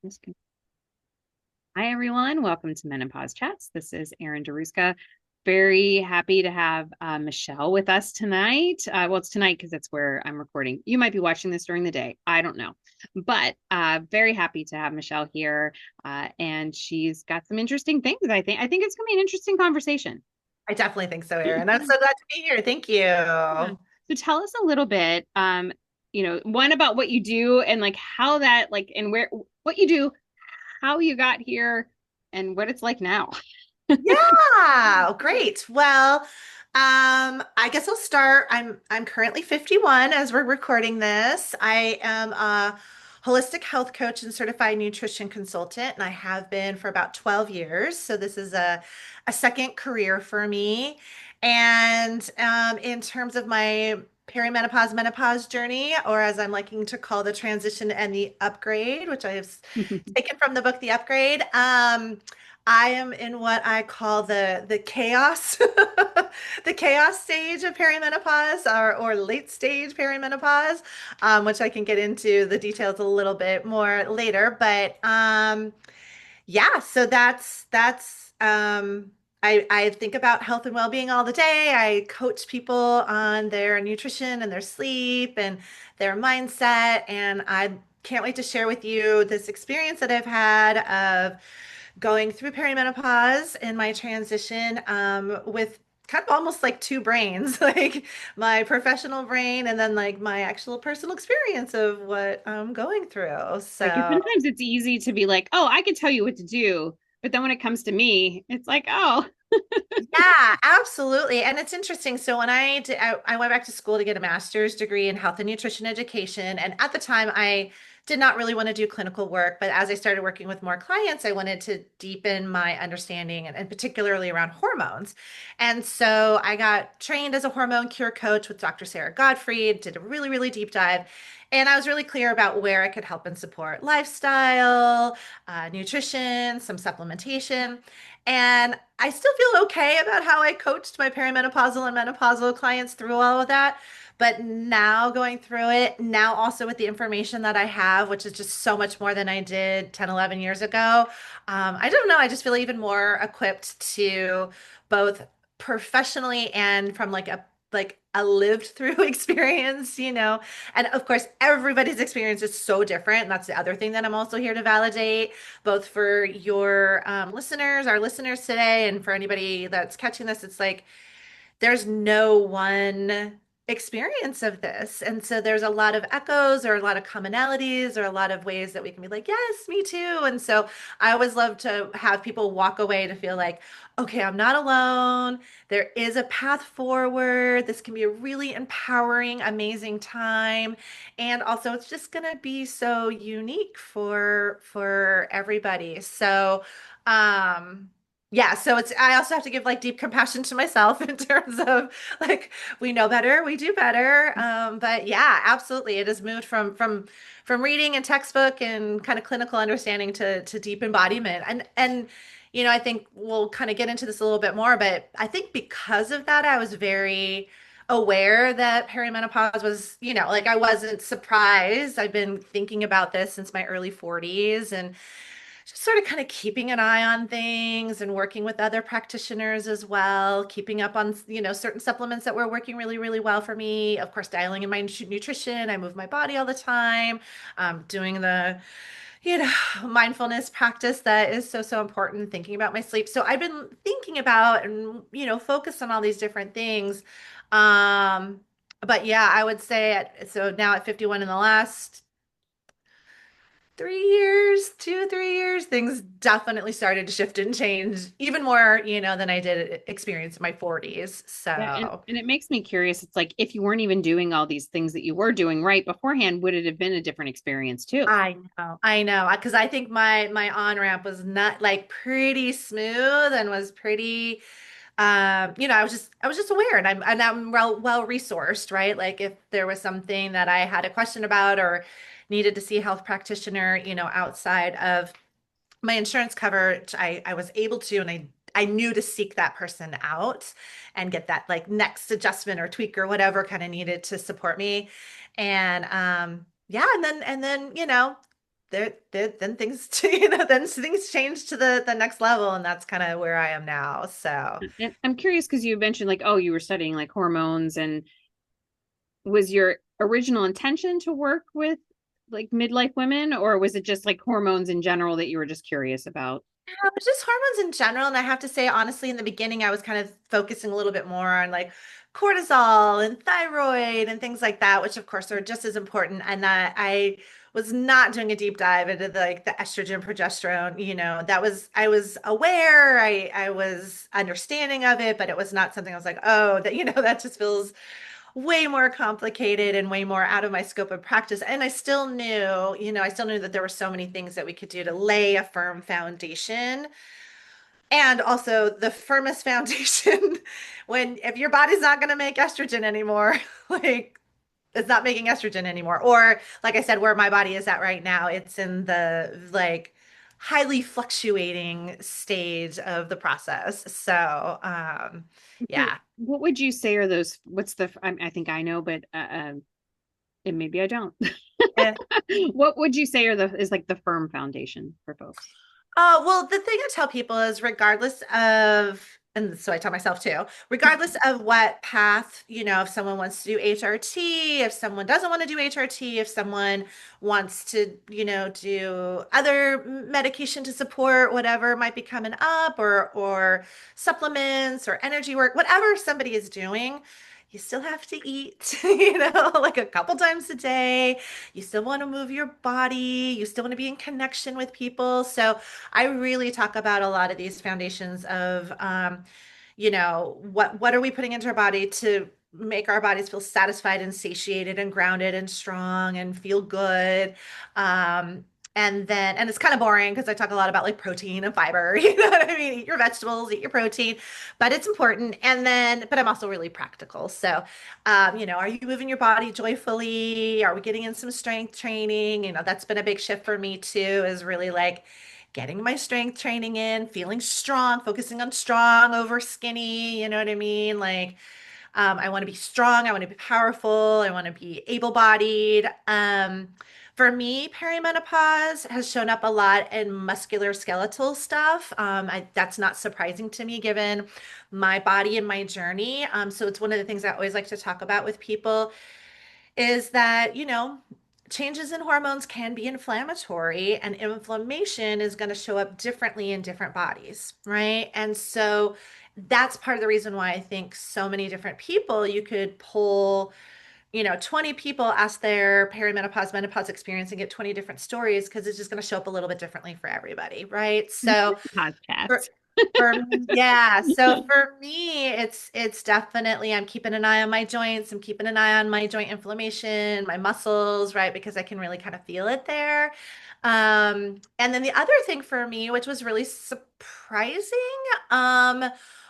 This can- Hi, everyone. Welcome to Menopause Chats. This is Erin Daruska. Very happy to have Michelle with us tonight. Well, it's tonight because it's where I'm recording. You might be watching this during the day. I don't know. But very happy to have Michelle here. And she's got some interesting things, I think. I think it's going to be an interesting conversation. I definitely think so, Erin. I'm so glad to be here. Thank Yeah. you. So tell us a little bit, one about what you do and like how that, like, and where, what you do, how you got here, and what it's like now. Yeah, great. Well, I guess I'll start. I'm currently 51 as we're recording this. I am a holistic health coach and certified nutrition consultant, and I have been for about 12 years. So this is a second career for me. And in terms of my perimenopause menopause journey, or as I'm liking to call the transition and the upgrade, which I have taken from the book The Upgrade. I am in what I call the chaos, the chaos stage of perimenopause or late stage perimenopause, which I can get into the details a little bit more later. But yeah, so that's I think about health and well-being all the day. I coach people on their nutrition and their sleep and their mindset, and I can't wait to share with you this experience that I've had of going through perimenopause in my transition with kind of almost like two brains, like my professional brain and then like my actual personal experience of what I'm going through. Like, 'cause So sometimes it's easy to be like, oh, I could tell you what to do. But then when it comes to me, it's like, oh, yeah, absolutely. And it's interesting. So when I went back to school to get a master's degree in health and nutrition education, and at the time I did not really want to do clinical work, but as I started working with more clients, I wanted to deepen my understanding and particularly around hormones. And so I got trained as a hormone cure coach with Dr. Sarah Gottfried, did a really, really deep dive. And I was really clear about where I could help and support lifestyle, nutrition, some supplementation. And I still feel okay about how I coached my perimenopausal and menopausal clients through all of that. But now going through it, now also with the information that I have, which is just so much more than I did 10, 11 years ago, I don't know. I just feel even more equipped to both professionally and from like a lived through experience, and of course everybody's experience is so different, and that's the other thing that I'm also here to validate both for your listeners, our listeners today, and for anybody that's catching this. It's like there's no one experience of this. And so there's a lot of echoes or a lot of commonalities or a lot of ways that we can be like, yes, me too. And so I always love to have people walk away to feel like, okay, I'm not alone. There is a path forward. This can be a really empowering, amazing time. And also it's just going to be so unique for everybody. So, yeah, so it's I also have to give like deep compassion to myself in terms of like we know better, we do better. But yeah, absolutely. It has moved from reading and textbook and kind of clinical understanding to deep embodiment. And I think we'll kind of get into this a little bit more, but I think because of that, I was very aware that perimenopause was, like I wasn't surprised. I've been thinking about this since my early 40s and just sort of kind of keeping an eye on things and working with other practitioners as well, keeping up on, certain supplements that were working really, really well for me. Of course, dialing in my nutrition. I move my body all the time, doing the, you know, mindfulness practice that is so, so important, thinking about my sleep. So I've been thinking about and, focus on all these different things. Um, but yeah, I would say so now at 51 in the last 3 years, 2, 3 years, things definitely started to shift and change even more, than I did experience in my 40s. yeah. And, So and it makes me curious. It's like if you weren't even doing all these things that you were doing right beforehand, would it have been a different experience too? I know, because I think my on-ramp was not like pretty smooth and was pretty I was just aware, and I'm well resourced, right? Like if there was something that I had a question about or needed to see a health practitioner, outside of my insurance coverage, I was able to, and I knew to seek that person out and get that like next adjustment or tweak or whatever kind of needed to support me. And yeah, and then then things then things change to the next level, and that's kind of where I am now. So And I'm curious because you mentioned like, oh, you were studying like hormones, and was your original intention to work with like midlife women, or was it just like hormones in general that you were just curious about? just hormones in general. And I have to say, honestly, in the beginning, I was kind of focusing a little bit more on like cortisol and thyroid and things like that, which of course are just as important. And that I was not doing a deep dive into like the estrogen, progesterone. That was I was aware, I was understanding of it, but it was not something I was like, oh, that that just feels way more complicated and way more out of my scope of practice. And I still knew that there were so many things that we could do to lay a firm foundation. And also the firmest foundation when if your body's not going to make estrogen anymore, like it's not making estrogen anymore. Or like I said, where my body is at right now, it's in the like highly fluctuating stage of the process. So, So yeah. what would you say are those? What's the? I think I know, but and maybe I don't. What would you say are the is like the firm foundation for folks? Well, the thing I tell people is regardless of, and so I tell myself too, regardless of what path, if someone wants to do HRT, if someone doesn't want to do HRT, if someone wants to, do other medication to support whatever might be coming up or supplements or energy work, whatever somebody is doing, you still have to eat, like a couple times a day. You still want to move your body. You still want to be in connection with people. So I really talk about a lot of these foundations of, what are we putting into our body to make our bodies feel satisfied and satiated and grounded and strong and feel good. Um, and it's kind of boring because I talk a lot about like protein and fiber, you know what I mean? Eat your vegetables, eat your protein, but it's important. But I'm also really practical. So, are you moving your body joyfully? Are we getting in some strength training? That's been a big shift for me too, is really like getting my strength training in, feeling strong, focusing on strong over skinny. You know what I mean? Like, I want to be strong. I want to be powerful. I want to be able-bodied. For me, perimenopause has shown up a lot in muscular skeletal stuff. That's not surprising to me given my body and my journey. So it's one of the things I always like to talk about with people is that, changes in hormones can be inflammatory, and inflammation is going to show up differently in different bodies, right? And so that's part of the reason why I think so many different people you could pull, 20 people ask their perimenopause, menopause experience and get 20 different stories because it's just going to show up a little bit differently for everybody, right? So for Podcasts. yeah, so for me, it's definitely I'm keeping an eye on my joints. I'm keeping an eye on my joint inflammation, my muscles, right? Because I can really kind of feel it there. And then the other thing for me, which was really surprising, um,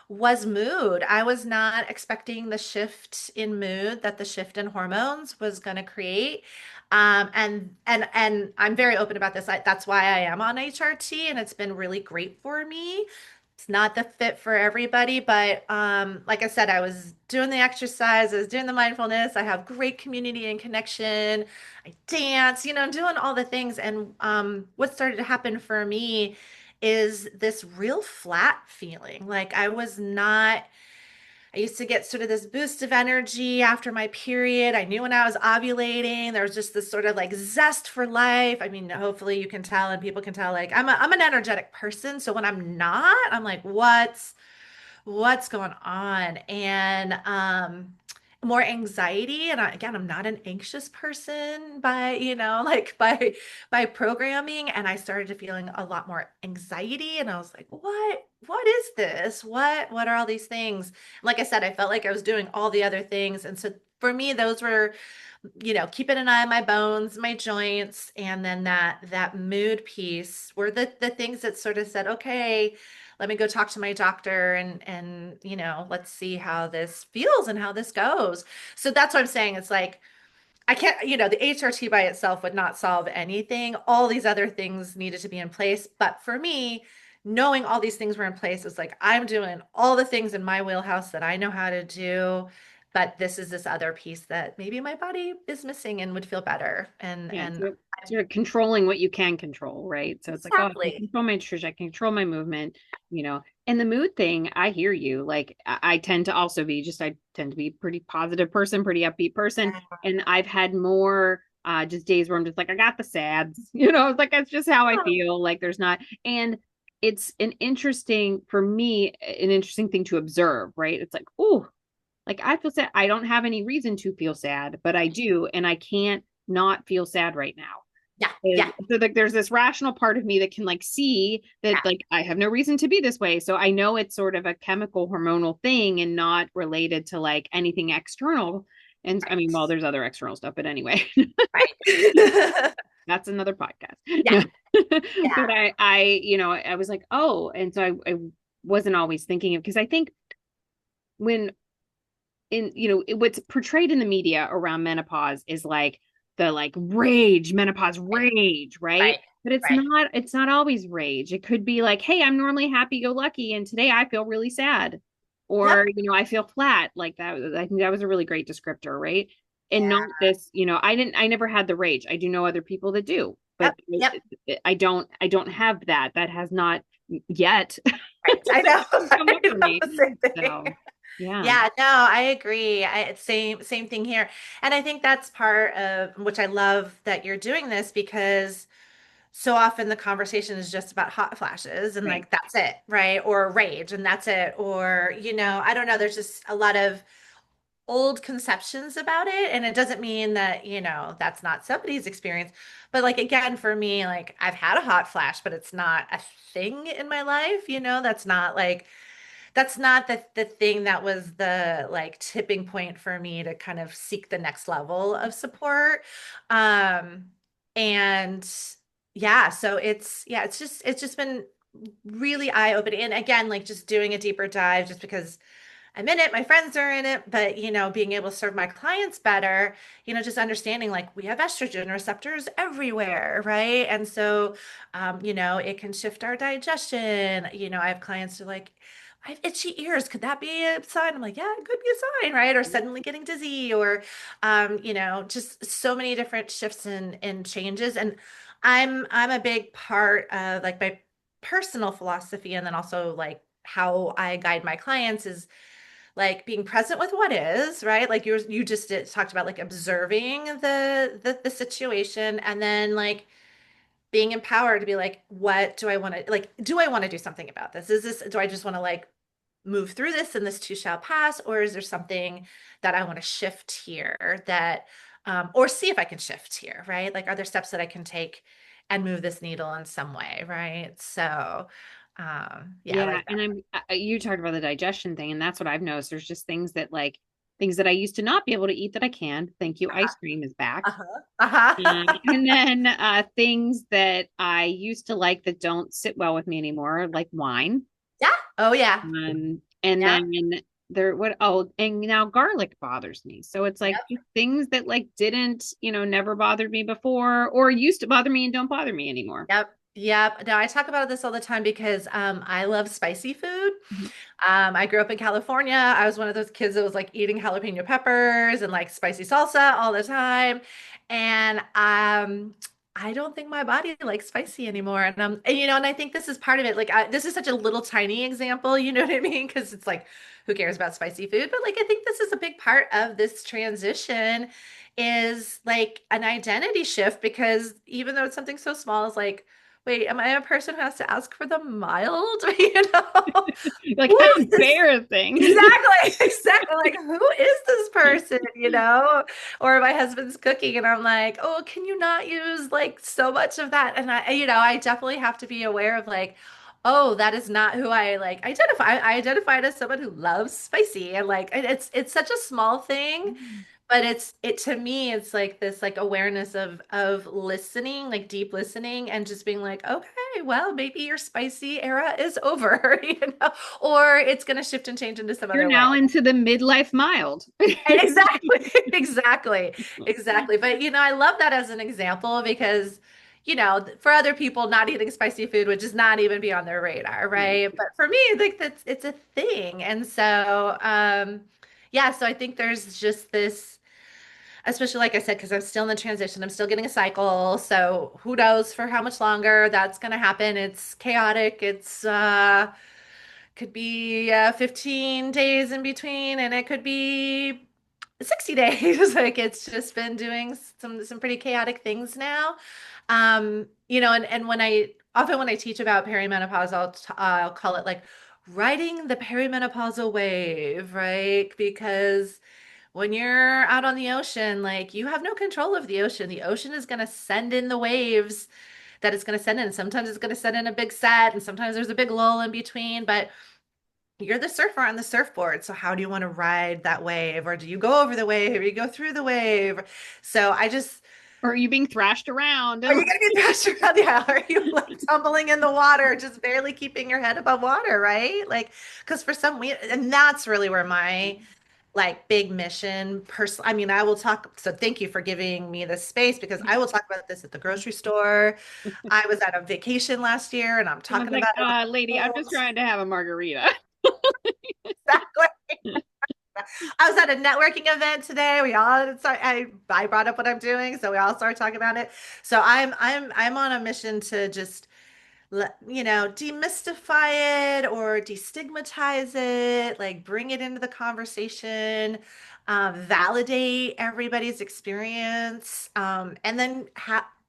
was mood. I was not expecting the shift in mood that the shift in hormones was going to create. And I'm very open about this. That's why I am on HRT, and it's been really great for me. It's not the fit for everybody, but like I said, I was doing the exercise, I was doing the mindfulness. I have great community and connection. I dance, doing all the things. And what started to happen for me is this real flat feeling. Like I used to get sort of this boost of energy after my period. I knew when I was ovulating, there was just this sort of like zest for life. I mean, hopefully you can tell and people can tell like I'm an energetic person. So when I'm not, I'm like, what's going on? And more anxiety. And again, I'm not an anxious person by, like by programming. And I started to feeling a lot more anxiety. And I was like, what is this? What are all these things? Like I said, I felt like I was doing all the other things. And so for me, those were, keeping an eye on my bones, my joints, and then that mood piece were the things that sort of said, okay, let me go talk to my doctor and let's see how this feels and how this goes. So that's what I'm saying. It's like I can't, the HRT by itself would not solve anything. All these other things needed to be in place. But for me, knowing all these things were in place is like I'm doing all the things in my wheelhouse that I know how to do. but this is this other piece that maybe my body is missing and would feel better. Yeah, And so sort of controlling what you can control, right? So it's like, oh, I can exactly. control my nutrition, I can control my movement, you know. And the mood thing, I hear you. Like I tend to also be just, I tend to be a pretty positive person, pretty upbeat person. And I've had more just days where I'm just like, I got the sads, it's like that's just how I feel. Like there's not, and it's an interesting for me, an interesting thing to observe, right? It's like, oh, like I feel sad. I don't have any reason to feel sad, but I do, and I can't not feel sad right now. Yeah, yeah, So like there's this rational part of me that can like see that yeah. like I have no reason to be this way. So I know it's sort of a chemical hormonal thing and not related to like anything external. And I mean, well, Right. there's other external stuff, but anyway, Right. that's another podcast. Yeah, No. yeah, But I was like, oh, and so I wasn't always thinking of because I think when in what's portrayed in the media around menopause is like the like rage menopause rage, right? right, But right. it's not always rage. It could be like, hey, I'm normally happy go lucky and today I feel really sad, or Yep. I feel flat. Like that, I think that was a really great descriptor, right? And not Yeah. this, I never had the rage. I do know other people that do, but Yep. Yep. I don't have that. That has not yet Right. I know. come up I for know me. the same thing. So yeah. Yeah, no, I agree. Same thing here. And I think that's part of which I love that you're doing this because so often the conversation is just about hot flashes and Right. like that's it, right? Or rage and that's it. Or, I don't know, there's just a lot of old conceptions about it. And it doesn't mean that, that's not somebody's experience. But like again, for me, like I've had a hot flash, but it's not a thing in my life, that's not the thing that was the like tipping point for me to kind of seek the next level of support. Um and yeah, so it's just been really eye-opening. And again, like just doing a deeper dive just because I'm in it, my friends are in it, but being able to serve my clients better, just understanding like we have estrogen receptors everywhere, right? And so, it can shift our digestion. I have clients who are like, I have itchy ears. Could that be a sign? I'm like, yeah, it could be a sign, right? Or suddenly getting dizzy, or, just so many different shifts and changes. And I'm a big part of like my personal philosophy, and then also like how I guide my clients is like being present with what is, right? Like you just talked about like observing the situation, and then like being empowered to be like, what do I want to like? Do I want to do something about this? Do I just want to like move through this and this too shall pass? Or is there something that I want to shift here or see if I can shift here, right? Like, are there steps that I can take and move this needle in some way, right? So, yeah, I Yeah, like that. and you talked about the digestion thing, and that's what I've noticed. There's just things that I used to not be able to eat that I can. Thank you, ice cream is back. Uh-huh. Uh-huh. And then things that I used to like that don't sit well with me anymore, like wine. Yeah. Oh, yeah. And Yep. then and now garlic bothers me. So it's like Yep. just things that like didn't, never bothered me before or used to bother me and don't bother me anymore. Yep. Yep. Now I talk about this all the time because I love spicy food. Mhm. I grew up in California. I was one of those kids that was like eating jalapeno peppers and like spicy salsa all the time. And I don't think my body likes spicy anymore. And I think this is part of it. Like this is such a little tiny example, you know what I mean? Because it's like, who cares about spicy food? But like I think this is a big part of this transition is like an identity shift because even though it's something so small, it's like, wait, am I a person who has to ask for the mild? Like Who how is this? embarrassing. Exactly, exactly. Like, who is this person, Or my husband's cooking, and I'm like, oh, can you not use like so much of that? And I definitely have to be aware of like, oh, that is not who I like identify. I identified as someone who loves spicy, and like, it's such a small thing, but it to me it's like this like awareness of listening, like deep listening, and just being like, okay, well maybe your spicy era is over, or it's going to shift and change into some You're other way. now into the midlife mild. And exactly, exactly. But I love that as an example because for other people, not eating spicy food would just not even be on their radar, Right. right? But for me, like it's a thing. And so Yeah, so I think there's just this, especially like I said, because I'm still in the transition, I'm still getting a cycle. So who knows for how much longer that's going to happen. It's chaotic. It's could be 15 days in between, and it could be 60 days. Like it's just been doing some pretty chaotic things now. And when I often when I teach about perimenopause, I'll call it like riding the perimenopausal wave, right? Because when you're out on the ocean, like you have no control of the ocean. The ocean is going to send in the waves that it's going to send in. Sometimes it's going to send in a big set, and sometimes there's a big lull in between. But you're the surfer on the surfboard. So how do you want to ride that wave? Or do you go over the wave or you go through the wave? So I just, Or are you being thrashed around? are And you going to be thrashed around the aisle? Are you like tumbling in the water, just barely keeping your head above water, right? Like, because for some, and that's really where my like big mission person, I mean, I will talk. So thank you for giving me this space because I will talk about this at the grocery store. I was at a vacation last year and I'm someone's talking like, about it with lady, I'm just folks. trying to have a margarita. Exactly. I was at a networking event today. I brought up what I'm doing, so we all started talking about it. So I'm on a mission to just demystify it or destigmatize it, like bring it into the conversation, validate everybody's experience, and then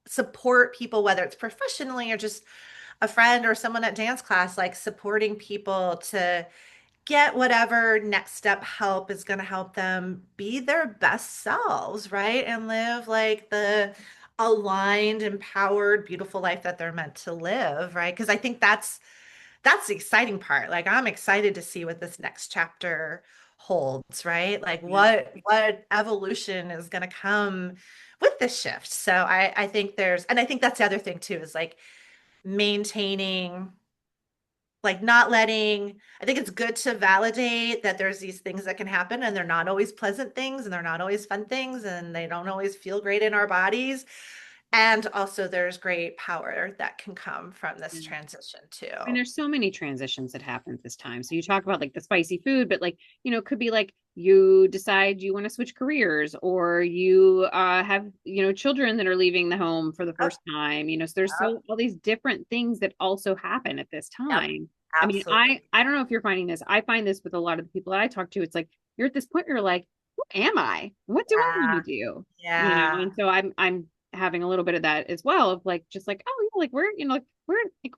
support people, whether it's professionally or just a friend or someone at dance class, like supporting people to get whatever next step help is going to help them be their best selves, right? And live like the aligned, empowered, beautiful life that they're meant to live, right? Because I think that's the exciting part. Like I'm excited to see what this next chapter holds, right? Like Yeah. what evolution is going to come with this shift. So I think and I think that's the other thing too, is like maintaining, like not letting, I think it's good to validate that there's these things that can happen and they're not always pleasant things and they're not always fun things and they don't always feel great in our bodies. And also there's great power that can come from this Yeah. transition I mean, too. there's so many transitions that happen at this time. So you talk about like the spicy food, but like, it could be like you decide you want to switch careers or you have, children that are leaving the home for the Yep, first time, so there's yep, all these different things that also happen at this yep, time. I mean, I absolutely. I don't know if you're finding this. I find this with a lot of the people that I talk to. It's like you're at this point where you're like, who am I? What do I want Yeah, to do? yeah, And so I'm having a little bit of that as well of like just like, oh, like like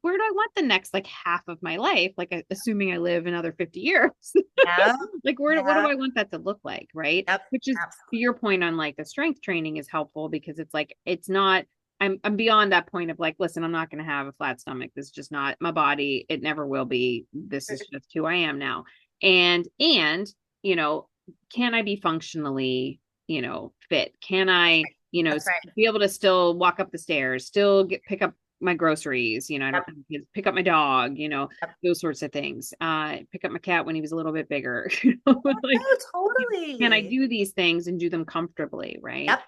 where do I want the next like half of my life? Like assuming I live another 50 years. yeah, Like what do yeah, I want that to look like, right? yep, Which is to absolutely. your point on like the strength training is helpful because it's like it's not I'm beyond that point of like, listen, I'm not going to have a flat stomach. This is just not my body. It never will be. This is just who I am now. And, you know, can I be functionally, fit? Can I, That's right. be able to still walk up the stairs, still pick up my groceries, I don't Yep, have kids, pick up my dog, yep. those sorts of things. Pick up my cat when he was a little bit bigger. Like, Oh, can I totally. do these things and do them comfortably, right? Yep,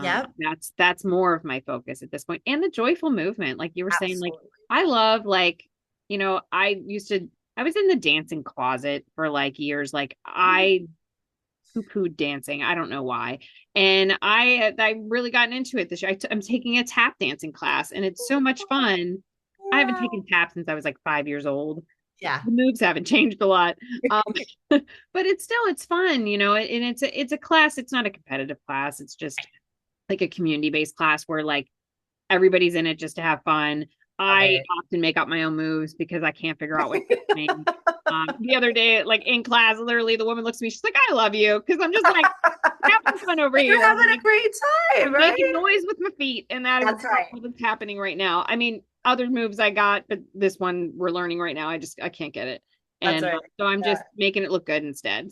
yep, That's more of my focus at this point. And the joyful movement, like you were saying, like absolutely. I love like, I was in the dancing closet for like years. Like I poo-pooed dancing. I don't know why. And I really gotten into it this year. I'm taking a tap dancing class and it's so much fun. I haven't Yeah. taken tap since I was like 5 years old. Yeah. The moves haven't changed a lot. Um, but it's fun, and it's a class. It's not a competitive class. It's just like a community-based class where like everybody's in it just to have fun. Love I it. often make up my own moves because I can't figure out what's happening. The other day, like in class, literally the woman looks at me, she's like, I love you. Cause I'm just like having fun over You're here. having a great time, I'm making right? noise with my feet, and that is That's right. what's happening right now. I mean, other moves I got, but this one we're learning right now. I can't get it. That's And right. so I'm Yeah. just making it look good instead.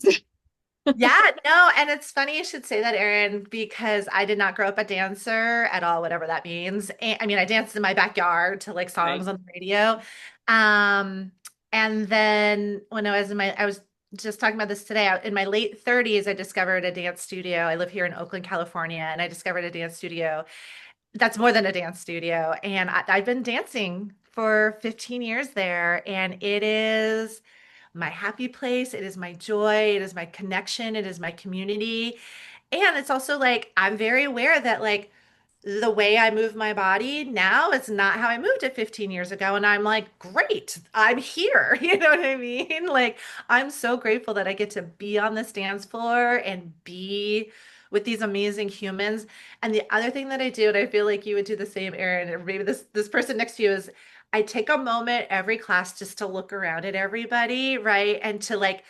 Yeah, no, and it's funny you should say that, Erin, because I did not grow up a dancer at all, whatever that means. And, I mean, I danced in my backyard to like Right. songs on the radio. Um, and then when I was just talking about this today, in my late 30s, I discovered a dance studio. I live here in Oakland, California, and I discovered a dance studio that's more than a dance studio. And I've been dancing for 15 years there, and it is my happy place. It is my joy. It is my connection. It is my community. And it's also like I'm very aware that like the way I move my body now is not how I moved it 15 years ago. And I'm like, great, I'm here. You know what I mean? Like, I'm so grateful that I get to be on this dance floor and be with these amazing humans. And the other thing that I do, and I feel like you would do the same, Erin, or maybe this person next to you is I take a moment every class just to look around at everybody, right? And to like,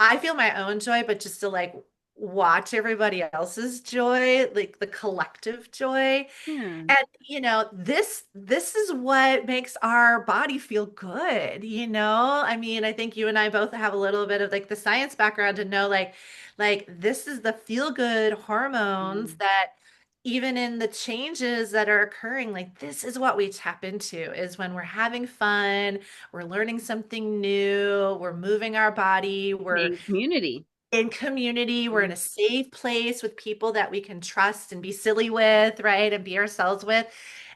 I feel my own joy, but just to like watch everybody else's joy, like the collective joy. Yeah. And this is what makes our body feel good, you know? I mean, I think you and I both have a little bit of like the science background to know like this is the feel good hormones Mm. that even in the changes that are occurring, like this is what we tap into is when we're having fun, we're learning something new, we're moving our body, we're In community. in community. We're in Mm. a safe place with people that we can trust and be silly with, right? And be ourselves with.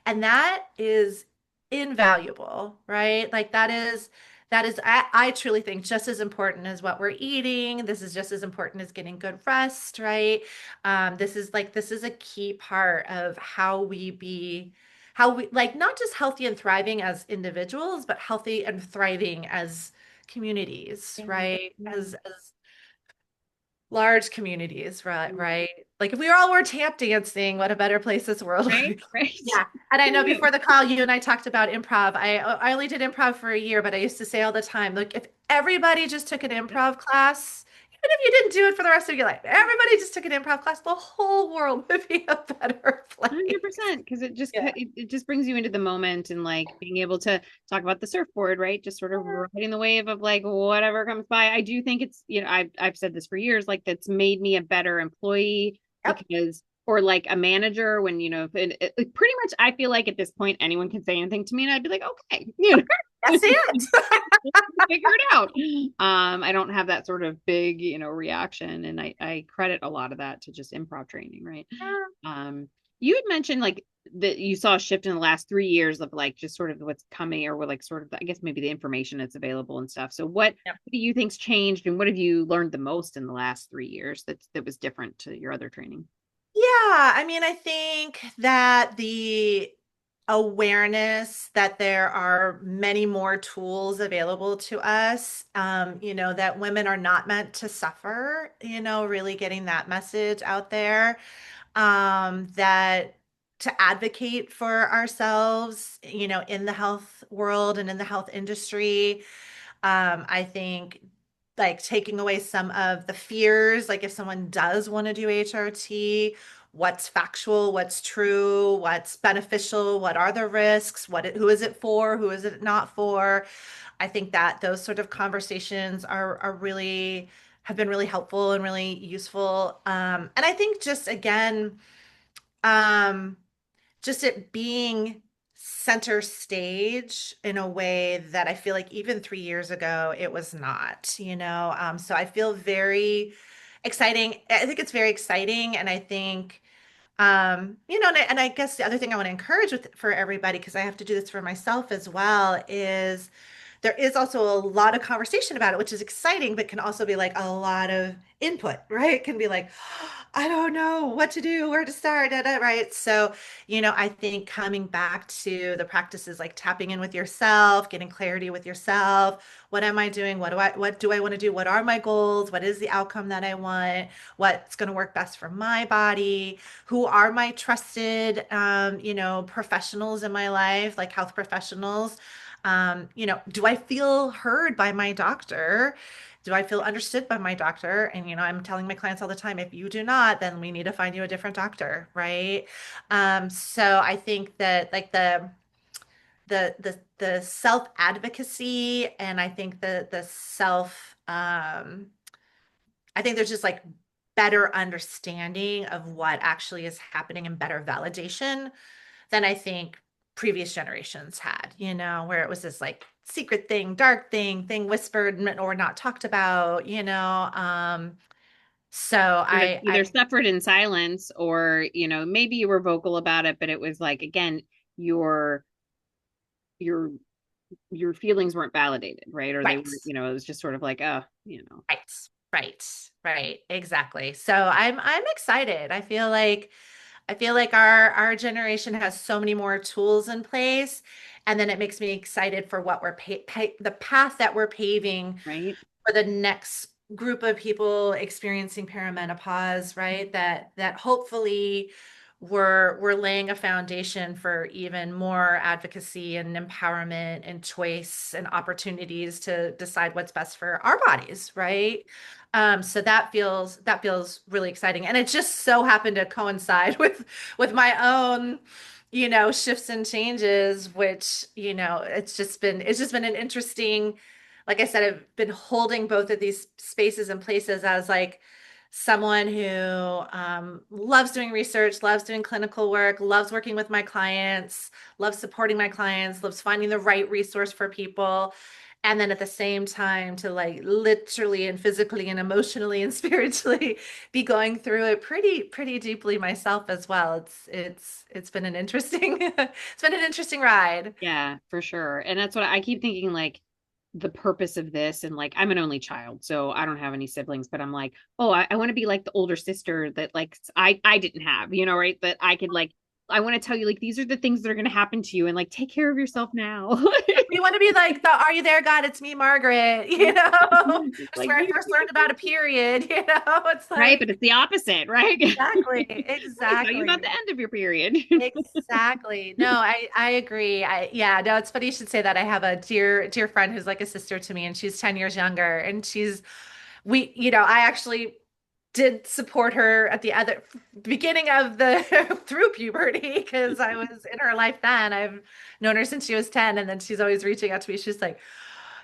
And that is invaluable, right? Like I truly think just as important as what we're eating. This is just as important as getting good rest, right? This is a key part of how we like not just healthy and thriving as individuals, but healthy and thriving as communities, Yeah. right? Yeah. As large communities, right? Mm. Right. Like if we all were tap dancing, what a better place this world would Right. be. Right. Yeah. And I know before the call, you and I talked about improv. I only did improv for a year, but I used to say all the time, look, if everybody just took an improv class, even if you didn't do it for the rest of your life, everybody just took an improv class, the whole world would be a better place. 100% because it just Yeah. it just brings you into the moment and like being able to talk about the surfboard, right? Just sort of riding the wave of like whatever comes by. I do think it's, I've said this for years, like that's made me a better employee Yep. because or like a manager when like, pretty much I feel like at this point anyone can say anything to me and I'd be like, okay, That's it. figure it out. I don't have that sort of big, reaction. And I credit a lot of that to just improv training, right? Um, you had mentioned like that you saw a shift in the last 3 years of like just sort of what's coming or what like sort of I guess maybe the information that's available and stuff. So Yep. what do you think's changed and what have you learned the most in the last 3 years that was different to your other training? Yeah, I mean, I think that the awareness that there are many more tools available to us, that women are not meant to suffer, really getting that message out there, that to advocate for ourselves, in the health world and in the health industry. I think like taking away some of the fears, like if someone does want to do HRT, what's factual, what's true, what's beneficial, what are the risks, who is it for, who is it not for? I think that those sort of conversations are really have been really helpful and really useful. And I think just again, um, just it being center stage in a way that I feel like even 3 years ago it was not, So I feel very exciting. I think it's very exciting, and I think, and I guess the other thing I want to encourage for everybody, because I have to do this for myself as well, is there is also a lot of conversation about it, which is exciting, but can also be like a lot of input, right? It can be like, I don't know what to do, where to start, right? So, I think coming back to the practices like tapping in with yourself, getting clarity with yourself. What am I doing? What do I want to do? What are my goals? What is the outcome that I want? What's going to work best for my body? Who are my trusted, professionals in my life, like health professionals? Do I feel heard by my doctor? Do I feel understood by my doctor? And, I'm telling my clients all the time, if you do not, then we need to find you a different doctor, right? So I think that like the self advocacy and I think the self I think there's just like better understanding of what actually is happening and better validation than I think previous generations had, where it was this like secret thing, dark thing whispered or not talked about, so Sort of I either suffered in silence or, maybe you were vocal about it, but it was like again, your your feelings weren't validated, right? Or they Right. were, it was just sort of like, oh, Right. Right. Right. Exactly. So I'm excited. I feel like our generation has so many more tools in place, and then it makes me excited for what we're the path that we're paving right. for the next group of people experiencing perimenopause, right? That hopefully we're laying a foundation for even more advocacy and empowerment and choice and opportunities to decide what's best for our bodies, right? So that feels really exciting, and it just so happened to coincide with my own, shifts and changes, which, it's just been an interesting, like I said, I've been holding both of these spaces and places as like someone who loves doing research, loves doing clinical work, loves working with my clients, loves supporting my clients, loves finding the right resource for people. And then at the same time to like literally and physically and emotionally and spiritually be going through it pretty deeply myself as well. It's been an interesting it's been an interesting ride. Yeah, for sure. And that's what I keep thinking, like the purpose of this. And like, I'm an only child, so I don't have any siblings, but I'm like, oh, I want to be like the older sister that like I didn't have, right? That I could like, I want to tell you, like, these are the things that are going to happen to you, and like, take care of yourself now. We want to be like the "Are you there, God? It's me, Margaret." It's That's like, where I first learned about a period. It's right, like but it's the opposite, right? exactly, Let me tell you about exactly, the end of your period. exactly. No, I agree. Yeah, no, it's funny you should say that. I have a dear friend who's like a sister to me, and she's 10 years younger, and I actually did support her at the other beginning of the through puberty because I was in her life then. I've known her since she was 10, and then she's always reaching out to me. She's like,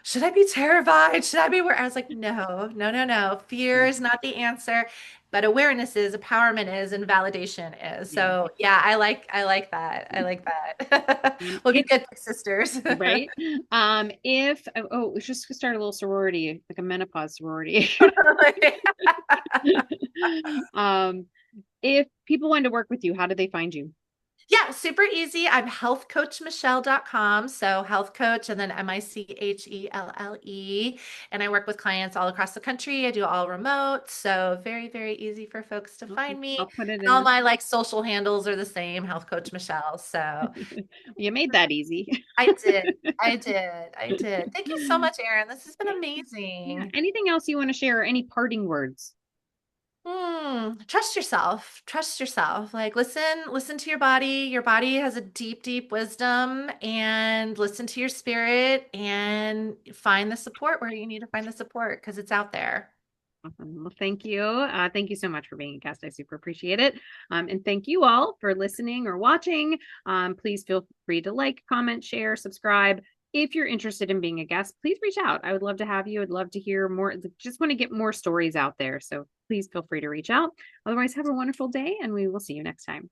should I be terrified? Should I be where I was like, no, no, no, no. Fear Yeah. is not the answer, but awareness is, empowerment is, and validation is. Yeah. So yeah, I like that. I like that. And We'll be if good big sisters. right, if we should just start a little sorority, like a menopause sorority. um if people wanted to work with you, how did they find you? Yeah, super easy. I'm healthcoachmichelle.com. So health coach and then Michelle. And I work with clients all across the country. I do all remote. So very easy for folks to Okay, find me. I'll put it And all in. my like social handles are the same, health coach Michelle. So You made that easy. I did. I did. Thank you so much, Erin. This has been Yeah. amazing. Anything else you want to share? Any parting words? Trust yourself. Trust yourself. Like listen to your body. Your body has a deep wisdom, and listen to your spirit and find the support where you need to find the support because it's out there. Awesome. Well, thank you. Thank you so much for being a guest. I super appreciate it. And thank you all for listening or watching. Please feel free to like, comment, share, subscribe. If you're interested in being a guest, please reach out. I would love to have you. I'd love to hear more. Just want to get more stories out there. So please feel free to reach out. Otherwise, have a wonderful day, and we will see you next time.